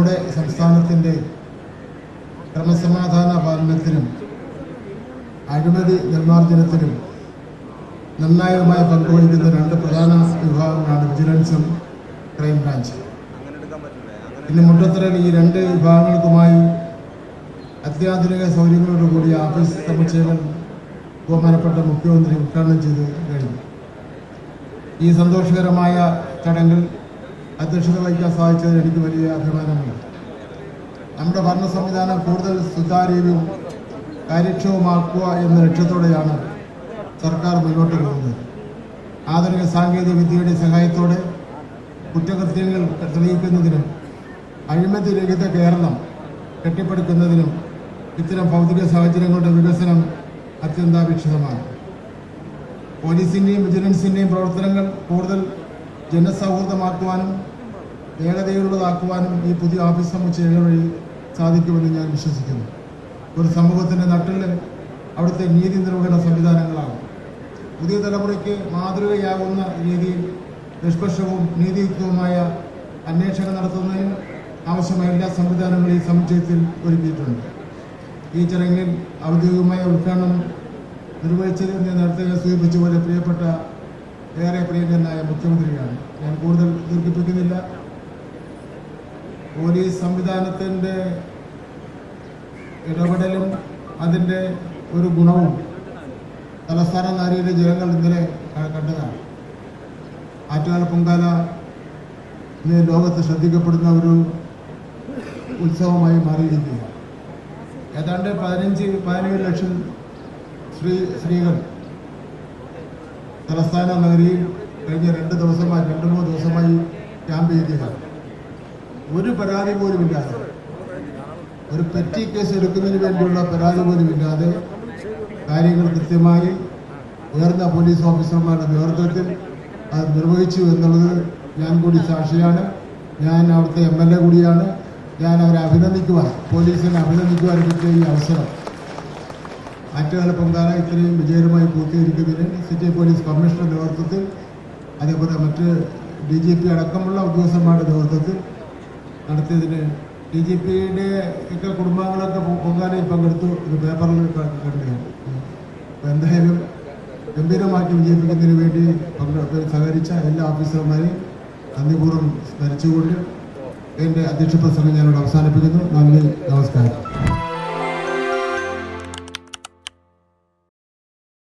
നമ്മുടെ സംസ്ഥാനത്തിൻ്റെ ക്രമസമാധാന പാലനത്തിനും അഴിമതി നിർമ്മാർജ്ജനത്തിനും നിർണായകമായ പങ്കുവഹിക്കുന്ന രണ്ട് പ്രധാന വിഭാഗങ്ങളാണ് വിജിലൻസും ക്രൈംബ്രാഞ്ചും. ഇന്ന് മുട്ടത്തറയിൽ ഈ രണ്ട് വിഭാഗങ്ങൾക്കുമായി അത്യാധുനിക സൗകര്യങ്ങളോടുകൂടിയ ഓഫീസ് സമുച്ചയങ്ങൾ ബഹുമാനപ്പെട്ട മുഖ്യമന്ത്രി ഉദ്ഘാടനം ചെയ്ത് കഴിഞ്ഞു. ഈ സന്തോഷകരമായ ചടങ്ങിൽ അധ്യക്ഷത വഹിക്കാൻ സാധിച്ചതിൽ എനിക്ക് വലിയ അഭിമാനമുണ്ട്. നമ്മുടെ ഭരണ സംവിധാനം കൂടുതൽ സുതാര്യവും കാര്യക്ഷമമാക്കുക എന്ന ലക്ഷ്യത്തോടെയാണ് സർക്കാർ മുന്നോട്ട് പോകുന്നത്. ആധുനിക സാങ്കേതിക വിദ്യയുടെ സഹായത്തോടെ കുറ്റകൃത്യങ്ങൾ തെളിയിക്കുന്നതിനും അഴിമതി രഹിത കേരളം കെട്ടിപ്പടുക്കുന്നതിനും ഇത്തരം ഭൗതിക സാഹചര്യങ്ങളുടെ വികസനം അത്യന്താപേക്ഷിതമാണ്. പോലീസിൻ്റെയും വിജിലൻസിൻ്റെയും പ്രവർത്തനങ്ങൾ കൂടുതൽ ജനസൗഹൃദമാക്കുവാനും വേഗതയുള്ളതാക്കുവാനും ഈ പുതിയ ഓഫീസ് സമുച്ചയങ്ങൾ വഴി സാധിക്കുമെന്ന് ഞാൻ വിശ്വസിക്കുന്നു. ഒരു സമൂഹത്തിൻ്റെ നട്ടിൽ അവിടുത്തെ നീതി നിർവഹണ സംവിധാനങ്ങളാണ്. പുതിയ തലമുറയ്ക്ക് മാതൃകയാകുന്ന രീതിയിൽ നിഷ്പക്ഷവും നീതിയുക്തവുമായ അന്വേഷണം നടത്തുന്നതിന് ആവശ്യമായ എല്ലാ സംവിധാനങ്ങളും ഈ സമുച്ചയത്തിൽ ഒരുക്കിയിട്ടുണ്ട്. ഈ ചടങ്ങിൽ ഔദ്യോഗികമായ ഉദ്ഘാടനം നിർവഹിച്ചത് നേരത്തെ സൂചിപ്പിച്ച പോലെ പ്രിയപ്പെട്ട ഏറെ പ്രിയങ്കരനായ മുഖ്യമന്ത്രിയാണ്. ഞാൻ കൂടുതൽ ദീർഘിപ്പിക്കുന്നില്ല. പോലീസ് സംവിധാനത്തിൻ്റെ ഇടപെടലും അതിൻ്റെ ഒരു ഗുണവും തലസ്ഥാന നഗരിയിലെ ജനങ്ങൾ ഇന്നലെ കണ്ടതാണ്. ആറ്റുകാല പൊങ്കാല ഇന്ന് ലോകത്ത് ശ്രദ്ധിക്കപ്പെടുന്ന ഒരു ഉത്സവമായി മാറിയിരിക്കുകയാണ്. ഏതാണ്ട് 15-17 ലക്ഷം സ്ത്രീകൾ തലസ്ഥാന നഗരിയിൽ കഴിഞ്ഞ 2-3 ദിവസമായി ക്യാമ്പ് ചെയ്യുകയാണ്. ഒരു പരാതി പോലുമില്ലാതെ, ഒരു പെറ്റി കേസ് എടുക്കുന്നതിന് വേണ്ടിയുള്ള പരാതി പോലുമില്ലാതെ കാര്യങ്ങൾ കൃത്യമായി ഉയർന്ന പോലീസ് ഓഫീസർമാരുടെ നേതൃത്വത്തിൽ അത് നിർവഹിച്ചു എന്നുള്ളത് ഞാൻ കൂടി സാക്ഷിയാണ്. ഞാൻ അവിടുത്തെ MLA കൂടിയാണ്. ഞാൻ അവരെ അഭിനന്ദിക്കുവാൻ, പോലീസിനെ അഭിനന്ദിക്കുവാൻ പറ്റിയ ഈ അവസരം ആറ്റുകാല പൊങ്കാല ഇത്രയും വിജയകരമായി പൂർത്തീകരിക്കുന്നതിന് സിറ്റി പോലീസ് കമ്മീഷണറുടെ നേതൃത്വത്തിൽ, അതേപോലെ മറ്റ് DGP അടക്കമുള്ള ഉദ്യോഗസ്ഥന്മാരുടെ നേതൃത്വത്തിൽ നടത്തിയതിന് DGPയുടെ ഒക്കെ കുടുംബാംഗങ്ങളൊക്കെ പൊങ്കാലയിൽ പങ്കെടുത്തു. ഇത് പേപ്പറിൽ കണ്ടുകയാണ്. അപ്പോൾ എന്തായാലും ഗംഭീരമാക്കി വിജയിപ്പിക്കുന്നതിന് വേണ്ടി സഹകരിച്ച എല്ലാ ഓഫീസർമാരെയും നന്ദിപൂർവ്വം സ്മരിച്ചുകൊണ്ട് എൻ്റെ അധ്യക്ഷ പ്രസംഗം ഞാനിവിടെ അവസാനിപ്പിക്കുന്നു. നന്ദി, നമസ്കാരം.